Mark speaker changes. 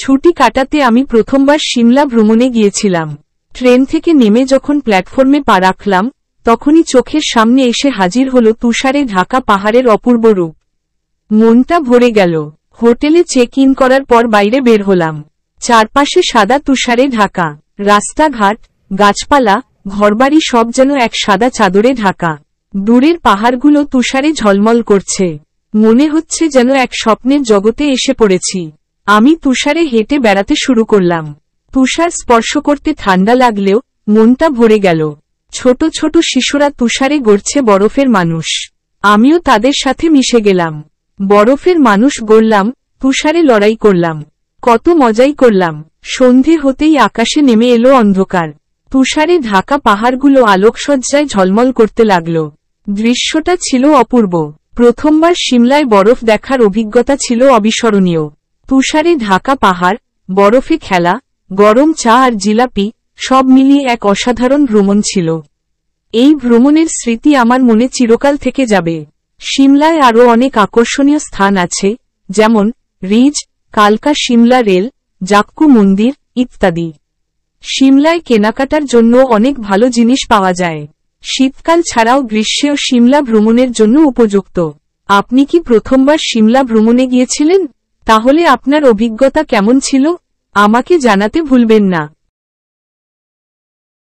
Speaker 1: ছুটি কাটাতে আমি প্রথমবার সিমলা ভ্রমণে গিয়েছিলাম। ট্রেন থেকে নেমে যখন প্ল্যাটফর্মে পা রাখলাম, তখনই চোখের সামনে এসে হাজির হল তুষারে ঢাকা পাহাড়ের অপূর্ব রূপ। মনটা ভরে গেল। হোটেলে চেক ইন করার পর বাইরে বের হলাম। চারপাশে সাদা তুষারে ঢাকা, রাস্তাঘাট, গাছপালা, ঘরবাড়ি সব যেন এক সাদা চাদরে ঢাকা। দূরের পাহাড়গুলো তুষারে ঝলমল করছে। মনে হচ্ছে যেন এক স্বপ্নের জগতে এসে পড়েছি। আমি তুষারে হেঁটে বেড়াতে শুরু করলাম। তুষার স্পর্শ করতে ঠান্ডা লাগলেও মনটা ভরে গেল। ছোট ছোট শিশুরা তুষারে গড়ছে বরফের মানুষ। আমিও তাদের সাথে মিশে গেলাম। বরফের মানুষ গড়লাম, তুষারে লড়াই করলাম। কত মজাই করলাম। সন্ধে হতেই আকাশে নেমে এলো অন্ধকার। তুষারে ঢাকা পাহাড়গুলো আলোকসজ্জায় ঝলমল করতে লাগল। দৃশ্যটা ছিল অপূর্ব। প্রথমবার সিমলায় বরফ দেখার অভিজ্ঞতা ছিল অবিস্মরণীয়। তুষারে ঢাকা পাহাড়, বরফে খেলা, গরম চা আর জিলাপি, সব মিলিয়ে এক অসাধারণ ভ্রমণ ছিল। এই ভ্রমণের স্মৃতি আমার মনে চিরকাল থেকে যাবে। সিমলায় আরও অনেক আকর্ষণীয় স্থান আছে, যেমন রিজ, কালকা সিমলা রেল, জাক্কু মন্দির ইত্যাদি। সিমলায় কেনাকাটার জন্য অনেক ভালো জিনিস পাওয়া যায়। শীতকাল ছাড়াও গ্রীষ্মেও সিমলা ভ্রমণের জন্য উপযুক্ত। আপনি কি প্রথমবার সিমলা ভ্রমণে গিয়েছিলেন? তাহলে আপনার অভিজ্ঞতা কেমন ছিল? আমাকে জানাতে ভুলবেন না।